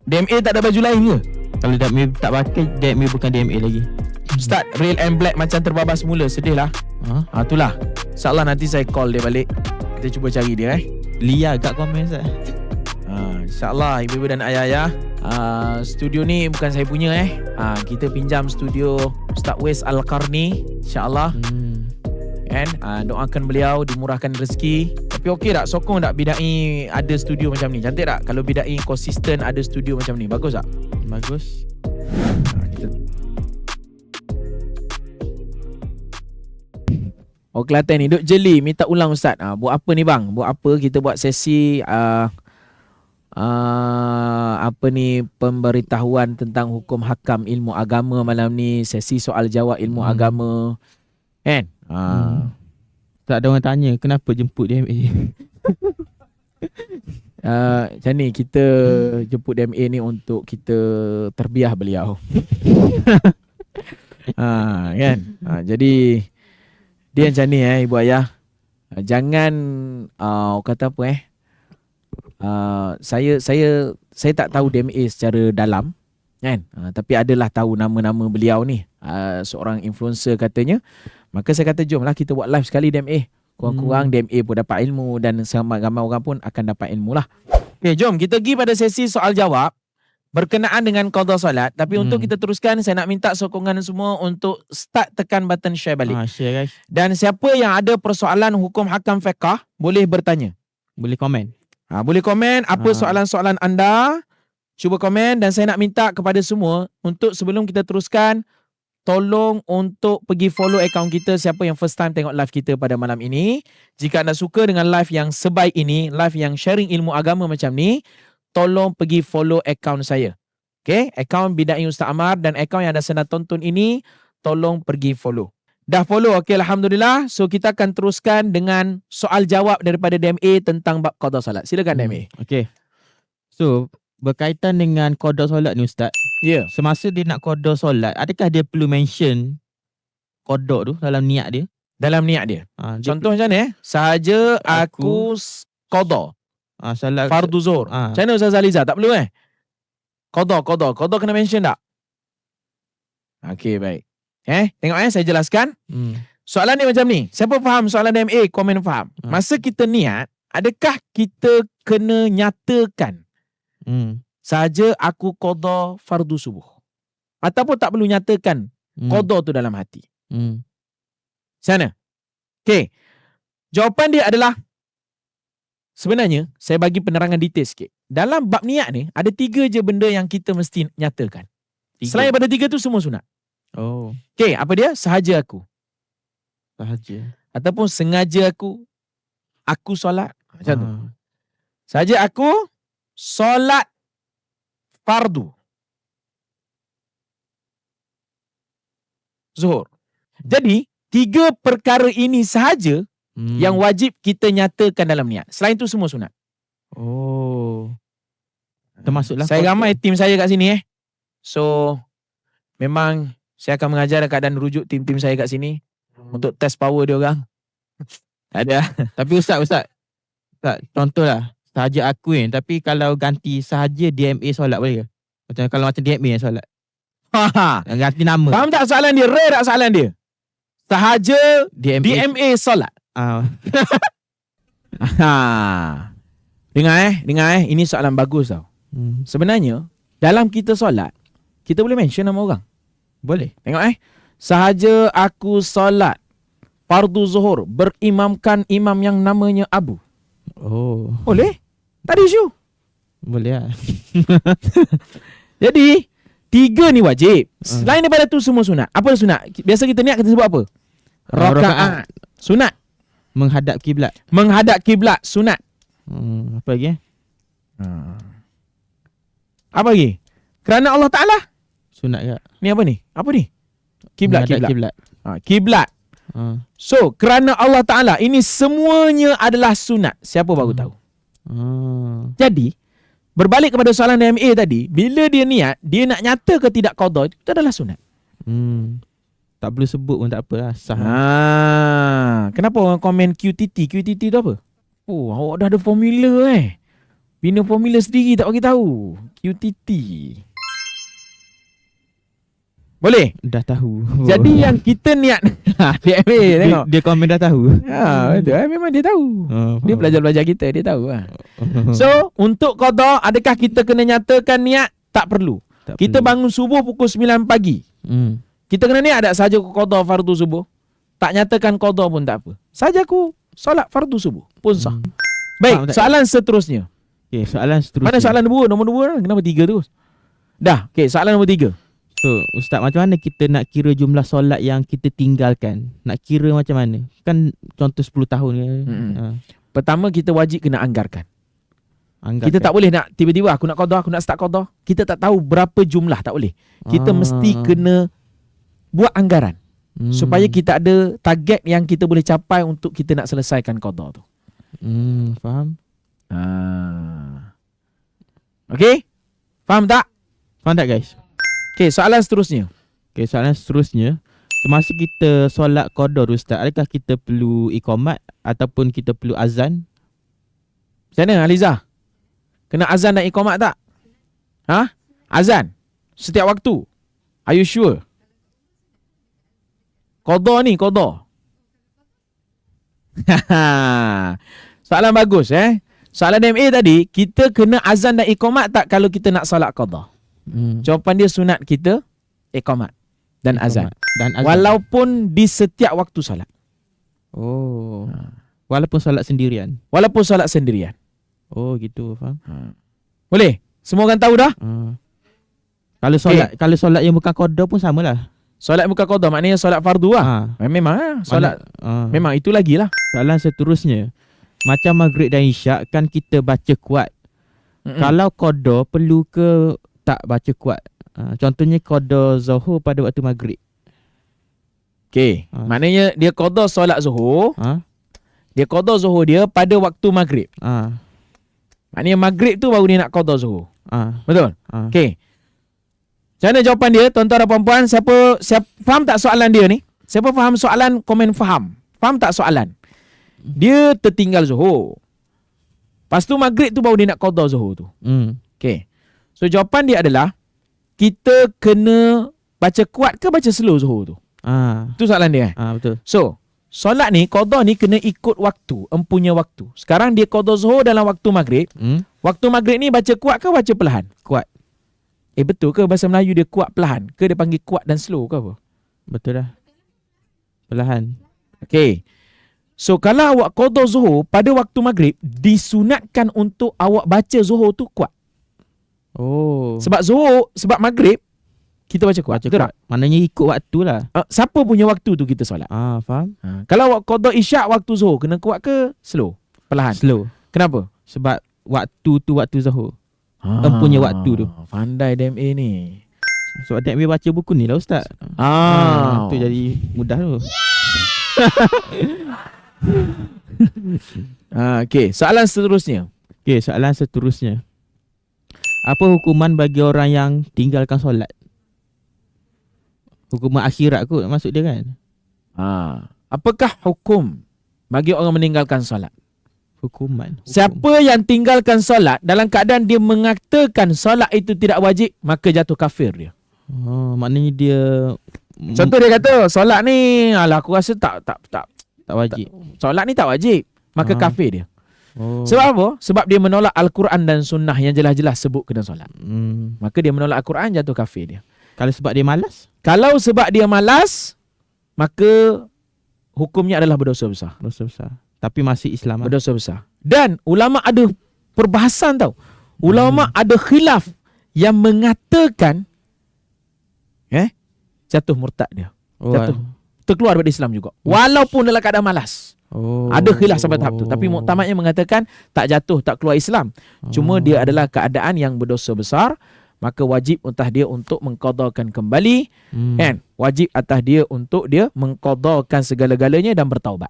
DMA tak ada baju lain ke? Kalau DMA tak pakai, DMA bukan DMA lagi. Start real and black macam terbabas semula. Sedih lah. Itulah. InsyaAllah nanti saya call dia balik. Kita cuba cari dia Lia kat komen Ustaz. InsyaAllah ibu-ibu dan ayah-ayah, studio ni bukan saya punya kita pinjam studio Ustaz Wais Al-Qarni. InsyaAllah kan, doakan beliau dimurahkan rezeki. Tapi okey tak, sokong tak Bidai ada studio macam ni? Cantik tak kalau Bidai konsisten ada studio macam ni? Bagus tak? Bagus. Oh, Kelantan ni duk jeli minta ulang Ustaz. Buat apa ni bang? Buat apa kita buat sesi apa ni, pemberitahuan tentang hukum hakam ilmu agama malam ni, sesi soal jawab ilmu agama kan? Tak ada orang tanya kenapa jemput DMA. Macam ni, kita jemput DMA ni untuk kita terbiah beliau. Kan? Jadi dia macam ni ibu ayah. Jangan kata apa saya tak tahu DMA secara dalam kan, tapi adalah tahu nama-nama beliau ni, seorang influencer katanya. Maka saya kata jomlah kita buat live sekali DMA. Kurang-kurang DMA pun dapat ilmu dan ramai orang pun akan dapat ilmu lah. Okay, jom kita pergi pada sesi soal jawab berkenaan dengan qada solat. Tapi untuk kita teruskan, saya nak minta sokongan semua untuk start tekan button share balik. Share guys. Dan siapa yang ada persoalan hukum hakam fiqh boleh bertanya. Boleh komen. Boleh komen apa soalan-soalan anda. Cuba komen, dan saya nak minta kepada semua untuk sebelum kita teruskan, tolong untuk pergi follow akaun kita, siapa yang first time tengok live kita pada malam ini. Jika anda suka dengan live yang sebaik ini, live yang sharing ilmu agama macam ni, tolong pergi follow akaun saya. Okay, akaun Bidai Ustaz Amar dan akaun yang anda sedang tonton ini, tolong pergi follow. Dah follow? Okay, Alhamdulillah. So kita akan teruskan dengan soal jawab daripada DMA tentang bab qada solat. Silakan DMA. Okay. So berkaitan dengan qada solat ni Ustaz. Ya. Semasa dia nak qada solat, adakah dia perlu mention qada tu dalam niat dia? Dalam niat dia. Contoh macam ni sahaja aku qada salat fardu zuhur. Macam mana Ustaz Aliza? Tak perlu Qada kena mention tak? Okay, baik. Tengok saya jelaskan. Soalan dia macam ni. Siapa faham soalan DMA? Komen faham. Masa kita niat, adakah kita kena nyatakan sahaja aku qada fardu subuh, ataupun tak perlu nyatakan qada tu dalam hati? Sana. Okay. Jawapan dia adalah, sebenarnya saya bagi penerangan detail sikit. Dalam bab niat ni ada 3 je benda yang kita mesti nyatakan. 3. Selain daripada 3 tu semua sunat. Okay, apa dia? Sahaja aku. Sahaja. Ataupun sengaja aku solat. Macam tu. Sahaja aku solat fardu zuhur. Jadi 3 perkara ini sahaja yang wajib kita nyatakan dalam niat. Selain tu semua sunat. Termasuklah saya ramai tim saya kat sini So memang saya akan mengajar keadaan rujuk tim-tim saya kat sini untuk test power dia orang. Ada. Tapi Ustaz, contohlah sahaja aku tapi kalau ganti sahaja DMA solat boleh ke? Macam kalau macam DMA solat. Ganti nama. Faham tak soalan dia? Rare tak soalan dia? Sahaja DMA solat. Dengar ini soalan bagus tau. Sebenarnya dalam kita solat, kita boleh mention nama orang. Boleh. Tengok sahaja aku solat fardu zuhur berimamkan imam yang namanya Abu. Boleh? Tak ada isu. Boleh lah. Jadi 3 ni wajib. Selain daripada tu semua sunat. Apa sunat? Biasa kita niat kita sebut apa? Rakaat. Sunat. Menghadap kiblat. Menghadap kiblat sunat. Apa lagi? Apa lagi? Kerana Allah Ta'ala. Sunat ke? Ni apa ni? Apa ni? Kiblat. Kiblat. So kerana Allah Ta'ala, ini semuanya adalah sunat. Siapa baru tahu? Jadi berbalik kepada soalan DMA tadi, bila dia niat, dia nak nyata ke tidak qada, itu adalah sunat. Tak perlu sebut pun tak apalah, sah. Kenapa orang komen QTT? QTT tu apa? Awak dah ada formula Bina formula sendiri tak bagi tahu. QTT. Boleh? Dah tahu. Jadi yang kita niat DMA tengok. dia komen dah tahu. Betul. Memang dia tahu. Dia faham. pelajar-pelajar kita, dia tahu lah. So, untuk qada, adakah kita kena nyatakan niat? Tak perlu. Tak Kita perlu. bangun subuh pukul 9 pagi. Kita kena niat tak saja qada fardu subuh? Tak nyatakan qada pun tak apa. Saja aku solat fardu subuh pun sah. Baik, Faham tak? soalan seterusnya. Okay, soalan seterusnya. Mana soalan nombor 2? Kenapa 3 terus? Dah, okay, soalan nombor 3. So, Ustaz, macam mana kita nak kira jumlah solat yang kita tinggalkan? Nak kira macam mana? Kan contoh 10 tahun ke? Pertama, kita wajib kena anggarkan. Anggarkan. Kita tak boleh nak tiba-tiba aku nak qada, aku nak start qada. Kita tak tahu berapa jumlah, tak boleh. Kita mesti kena buat anggaran. Supaya kita ada target yang kita boleh capai untuk kita nak selesaikan qada tu. Faham? Okay? Faham tak? Faham tak, guys? Okay, soalan seterusnya. Okay, soalan seterusnya. Semasa kita solat qada tu, Ustaz, adakah kita perlu iqamat ataupun kita perlu azan? Macam mana, Aliza? Kena azan dan iqamat tak? Azan? Setiap waktu? Are you sure? Qada ni, qada. Soalan bagus Soalan DMA tadi, kita kena azan dan iqamat tak kalau kita nak solat qada? Jawapan dia sunat kita iqamat dan azan. Dan azan. Walaupun di setiap waktu solat. Walaupun solat sendirian. Walaupun solat sendirian. Oh, gitu, faham? Boleh? Semua orang tahu dah? Kalau solat yang bukan qada pun samalah. Solat bukan qada maknanya solat fardu lah. Memang solat memang itu lagi lah. Soalan seterusnya. Macam maghrib dan isyak kan kita baca kuat. Kalau qada perlu ke tak baca kuat? Contohnya qada zuhur pada waktu maghrib. Okey, maknanya dia qada solat zuhur. Dia qada zuhur dia pada waktu maghrib. Maknanya maghrib tu baru dia nak qada zuhur. Betul? Okey. Macam mana jawapan dia, tuan-tuan dan puan-puan? Siapa faham tak soalan dia ni? Siapa faham soalan, komen faham. Faham tak soalan? Dia tertinggal zuhur. Lepas tu maghrib tu baru dia nak qada zuhur tu. Okey. So jawapan dia adalah kita kena baca kuat ke baca slow zuhur tu? Itu soalan dia. Betul. So, solat ni, qada ni kena ikut waktu, empunya waktu. Sekarang dia qada zuhur dalam waktu maghrib. Waktu maghrib ni baca kuat ke baca perlahan? Kuat. Betul ke bahasa Melayu dia kuat perlahan? Ke dia panggil kuat dan slow ke apa? Betul dah. Perlahan. Okey. So kalau awak qada zuhur pada waktu maghrib, disunatkan untuk awak baca zuhur tu kuat. Sebab maghrib kita baca kuat. Betul tak? Maknanya ikut waktu lah. Siapa punya waktu tu kita solat? Faham? Kalau awak qada isyak waktu zuhur, kena kuat ke slow? Perlahan. Slow. Kenapa? Sebab waktu tu waktu zuhur. Empunya waktu tu. Pandai DMA ni. Sebab DMA baca buku ni lah, Ustaz. Tu jadi mudah tu. Okey, soalan seterusnya. Okey, soalan seterusnya. Apa hukuman bagi orang yang tinggalkan solat? Hukuman akhirat kot maksud dia kan? Apakah hukum bagi orang meninggalkan solat? Hukuman. Siapa yang tinggalkan solat dalam keadaan dia mengatakan solat itu tidak wajib, maka jatuh kafir dia. Maknanya dia Contoh dia kata solat ni aku rasa tak wajib. Solat ni tak wajib, maka kafir dia. Sebab apa? Sebab dia menolak Al-Quran dan sunnah yang jelas-jelas sebut kena solat. Maka dia menolak Al-Quran, jatuh kafir dia. Kalau sebab dia malas? Kalau sebab dia malas, maka hukumnya adalah berdosa besar. Berdosa besar. Tapi masih Islam. Berdosa besar. Dan ulama ada perbahasan tau. Ulama ada khilaf yang mengatakan jatuh murtad dia. Jatuh terkeluar daripada Islam juga. Walaupun dalam keadaan malas. Ada khilaf sampai tahap tu. Tapi muktamadnya mengatakan tak jatuh, tak keluar Islam. Cuma dia adalah keadaan yang berdosa besar. Maka wajib atas dia untuk mengqadakan kembali. Kan? Wajib atas dia untuk dia mengqadakan segala-galanya dan bertaubat.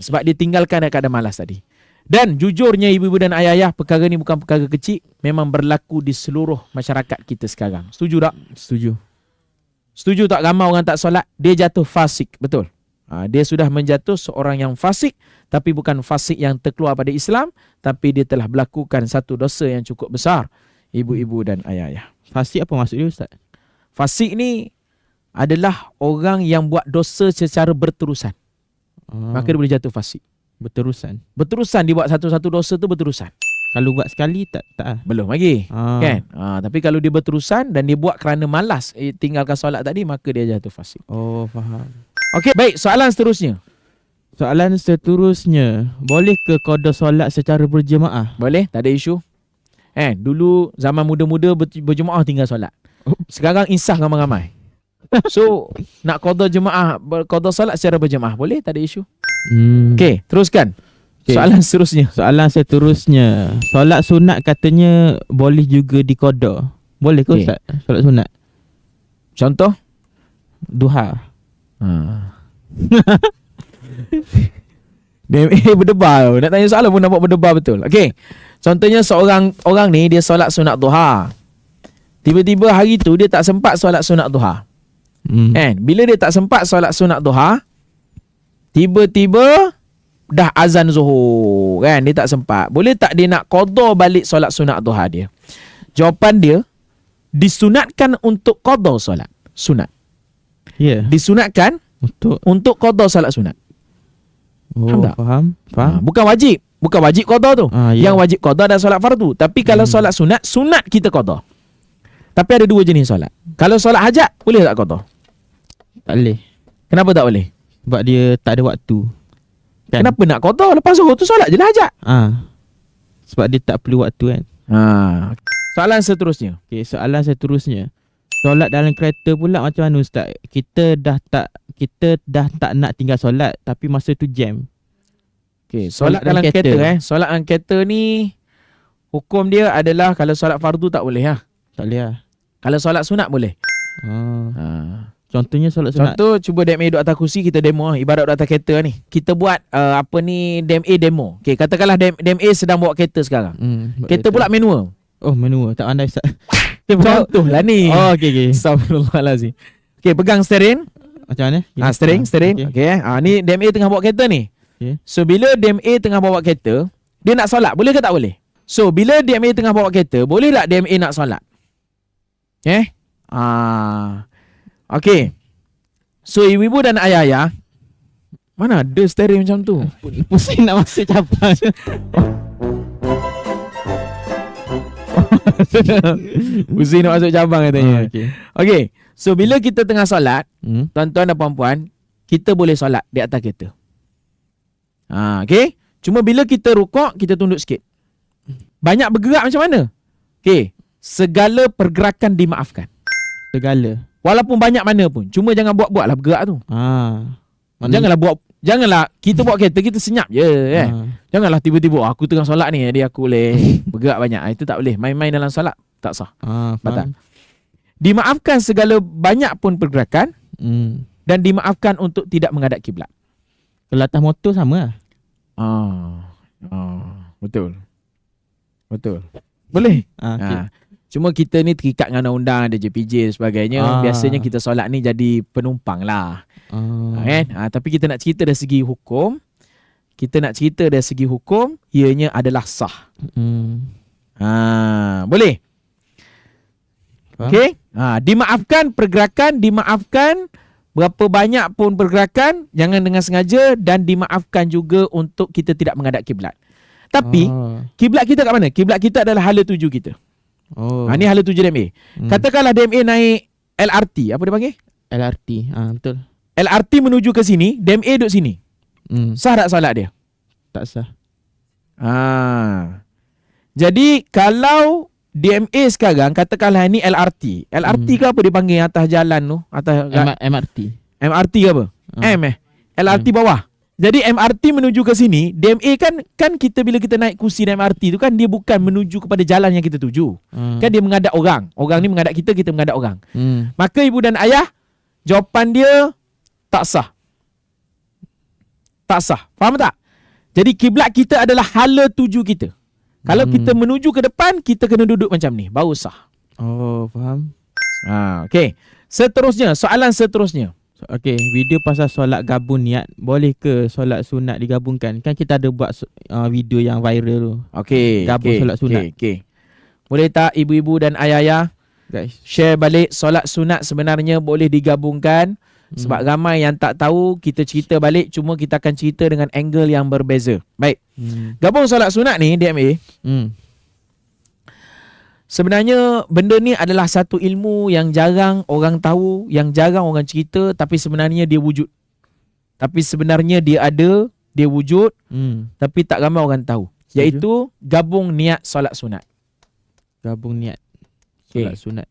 Sebab dia tinggalkan dalam keadaan malas tadi. Dan jujurnya ibu-ibu dan ayah-ayah, perkara ni bukan perkara kecil. Memang berlaku di seluruh masyarakat kita sekarang. Setuju tak? Setuju. Setuju tak ramai orang tak solat, dia jatuh fasik, betul? Dia sudah menjatuh seorang yang fasik, tapi bukan fasik yang terkeluar pada Islam, tapi dia telah melakukan satu dosa yang cukup besar. Ibu-ibu dan ayah-ayah. Fasik apa maksud dia, Ustaz? Fasik ni adalah orang yang buat dosa secara berterusan. Maka dia boleh jatuh fasik. Berterusan. Berterusan dia buat satu-satu dosa tu berterusan. Kalau buat sekali tak Belum lagi. Kan? Tapi kalau dia berterusan dan dia buat kerana malas tinggalkan solat tadi, maka dia jatuh fasik. Oh, faham. Okey, baik. Soalan seterusnya. Soalan seterusnya, boleh ke qada solat secara berjemaah? Boleh, tak ada isu. Dulu zaman muda-muda berjemaah tinggal solat. Sekarang insaf ramai-ramai. So, nak qada jemaah, qada solat secara berjemaah, boleh, tak ada isu. Okey, teruskan. Okay. Soalan seterusnya. Soalan seterusnya, solat sunat katanya boleh juga diqada. Boleh ke Ustaz? Solat sunat. Contoh? Duha. DMA berdebar. Nak tanya soalan pun nampak berdebar betul. Okey. Contohnya seorang orang ni dia solat sunat duha. Tiba-tiba hari tu dia tak sempat solat sunat duha. Bila dia tak sempat solat sunat duha, tiba-tiba dah azan zuhur kan, dia tak sempat. Boleh tak dia nak qada balik solat sunat duha dia? Jawapan dia, disunatkan untuk qada solat sunat. Ya. Disunatkan untuk qada solat sunat. Faham? Bukan wajib. Bukan wajib qada tu. Yang wajib qada adalah solat fardu. Tapi kalau solat sunat, sunat kita qada. Tapi ada dua jenis solat. Kalau solat hajat, boleh tak qada? Tak boleh. Kenapa tak boleh? Sebab dia tak ada waktu. Kan? Kenapa nak qada? Lepas zuhur tu solat je lah hajat. Sebab dia tak perlu waktu kan. Soalan seterusnya. Okay, soalan seterusnya. Solat dalam kereta pula macam mana Ustaz? Kita dah tak nak tinggal solat tapi masa tu jam. Okay, solat dalam kereta solat dalam kereta ni hukum dia adalah kalau solat fardu tak boleh lah. Tak boleh lah. Kalau solat sunat boleh. Contohnya solat sunat. Contoh cuba DMA duduk atas kursi, kita demo lah. Ibarat duduk atas kereta ni. Kita buat DMA demo. Okay, katakanlah DMA sedang bawa kereta sekarang. Kereta pula manual. Oh, manual. Tak pandai Ustaz. Contoh lah ni. Oh, okay. Astagfirullahalazim. Okay, pegang steering. Macam mana? Steering. Okay. Ni DMA tengah bawa kereta ni. Okay. So, bila DMA tengah bawa kereta, dia nak solat. Boleh ke tak boleh? So, bila DMA tengah bawa kereta, boleh tak DMA nak solat? Okay. So, ibu-ibu dan ayah-ayah, mana ada steering macam tu? Pusing nak masuk cabang. Pusing nak masuk cabang katanya. Okay. So, bila kita tengah solat, tuan-tuan dan puan-puan, kita boleh solat di atas kereta. Okay. Cuma bila kita rukuk, kita tunduk sikit. Banyak bergerak macam mana? Okay. Segala pergerakan dimaafkan. Segala. Walaupun banyak mana pun. Cuma jangan buat-buatlah bergerak tu. Janganlah kita bawa kereta, kita senyap je kan. Janganlah tiba-tiba aku tengah solat ni, jadi aku boleh bergerak banyak. Itu tak boleh. Main-main dalam solat tak sah. Batal. Dimaafkan segala banyak pun pergerakan dan dimaafkan untuk tidak menghadap kiblat. Kalau atas motor sama lah. Betul. Boleh. Okay. Cuma kita ni terikat dengan undang-undang, ada JPJ dan sebagainya. Biasanya kita solat ni jadi penumpang lah. Kan? Tapi kita nak cerita dari segi hukum. Ianya adalah sah. Boleh. Okay. Dimaafkan pergerakan, dimaafkan berapa banyak pun pergerakan, jangan dengan sengaja, dan dimaafkan juga untuk kita tidak menghadap kiblat. Tapi kiblat kita kat mana? Kiblat kita adalah hala tuju kita. Ni hala tuju DMA. Katakanlah DMA naik LRT, apa dia panggil? LRT. Betul. LRT menuju ke sini, DMA duduk sini. Sah tak solat dia? Tak sah. Jadi kalau DMA sekarang katakanlah ni LRT. LRT ke apa dia panggil atas jalan tu? Atas MRT. MRT ke apa? LRT bawah. Jadi MRT menuju ke sini, DMA kan kita bila kita naik kursi MRT tu kan dia bukan menuju kepada jalan yang kita tuju. Kan dia menghadap orang. Orang ni menghadap kita, kita menghadap orang. Maka ibu dan ayah, jawapan dia tak sah. Tak sah. Faham tak? Jadi kiblat kita adalah hala tuju kita. Kalau kita menuju ke depan, kita kena duduk macam ni, baru sah. Oh, faham. Okay. Seterusnya, soalan seterusnya. Okay, video pasal solat gabung niat. Boleh ke solat sunat digabungkan? Kan kita ada buat video yang viral tu. Okey. Gabung solat sunat. Okey. Boleh tak ibu-ibu dan ayah-ayah Guys. share balik solat sunat sebenarnya boleh digabungkan? Sebab ramai yang tak tahu, kita cerita balik, cuma kita akan cerita dengan angle yang berbeza. Baik. Gabung solat sunat ni, DMA, sebenarnya benda ni adalah satu ilmu yang jarang orang tahu, yang jarang orang cerita, tapi sebenarnya dia wujud. Tapi sebenarnya dia ada, dia wujud, tapi tak ramai orang tahu. Iaitu gabung niat solat sunat. Gabung niat solat sunat.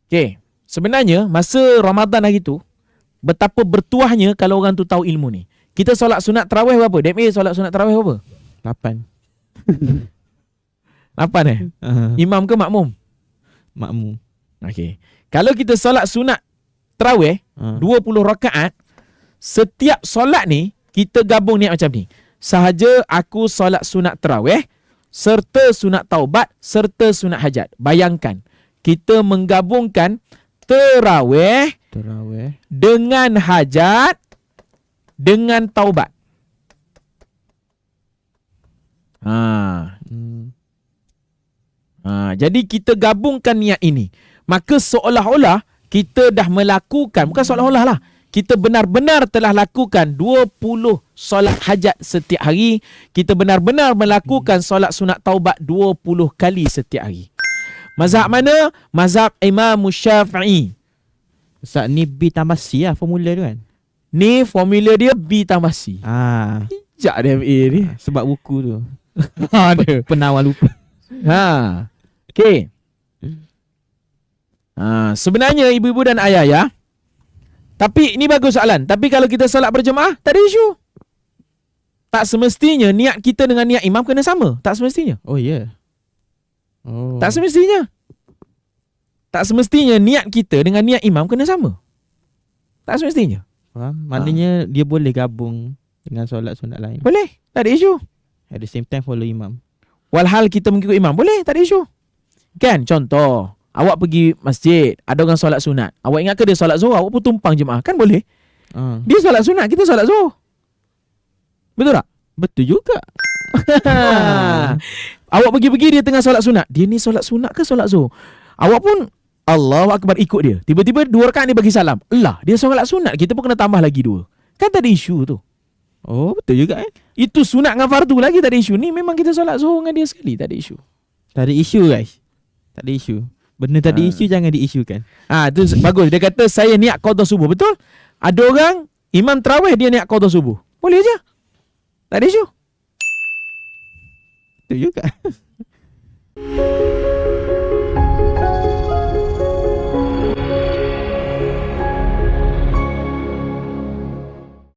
Okey. Sebenarnya masa Ramadan hari tu, betapa bertuahnya kalau orang tu tahu ilmu ni. Kita solat sunat tarawih berapa? DMA solat sunat tarawih berapa? 8. 8 Imam ke makmum? Makmum. Okey. Kalau kita solat sunat tarawih 20 rakaat, setiap solat ni kita gabung niat macam ni. Sahaja aku solat sunat tarawih serta sunat taubat serta sunat hajat. Bayangkan kita menggabungkan tarawih dengan hajat dengan taubat. Jadi kita gabungkan niat ini. Maka seolah-olah kita dah melakukan, bukan seolah-olah lah, kita benar-benar telah lakukan 20 solat hajat setiap hari. Kita benar-benar melakukan solat sunat taubat 20 kali setiap hari. Mazhab mana? Mazhab Imam Syafi'i. Ustaz, ni B tambah C lah formula tu kan? Ni formula dia B tambah C. Bijak dia A ni. Sebab buku tu. Ada. Penawar lupa. Okey. Sebenarnya ibu-ibu dan ayah, tapi ni bagus soalan. Tapi kalau kita solat berjemaah, tak ada isu. Tak semestinya niat kita dengan niat imam kena sama. Tak semestinya. Oh ya. Tak semestinya. Tak semestinya niat kita dengan niat imam kena sama. Tak semestinya. Faham? Maknanya dia boleh gabung dengan solat sunat lain. Boleh. Tak ada isu. At the same time follow imam. Walhal kita mengikut imam, boleh, tak ada isu. Kan, contoh, awak pergi masjid, ada orang solat sunat. Awak ingat ke dia solat zuhur, awak pun tumpang jemaah, kan boleh. Dia solat sunat, kita solat zuhur. Betul tak? Betul juga. Awak pergi-pergi dia tengah solat sunat. Dia ni solat sunat ke solat zuhur? Awak pun Allahu Akbar ikut dia. Tiba-tiba 2 rakaat dia bagi salam. Allah, dia solat sunat, kita pun kena tambah lagi 2. Kan tak ada isu tu. Oh, betul juga Itu sunat dengan fardu lagi tak ada isu. Ni memang kita solat zuhur dengan dia sekali, tak ada isu. Tak ada isu guys. Tak ada isu. Benda tak ada isu jangan diisukan. Tu bagus. Dia kata saya niat qada subuh. Betul? Ada orang imam tarawih dia niat qada subuh. Boleh je. Tak ada isu. Betul juga.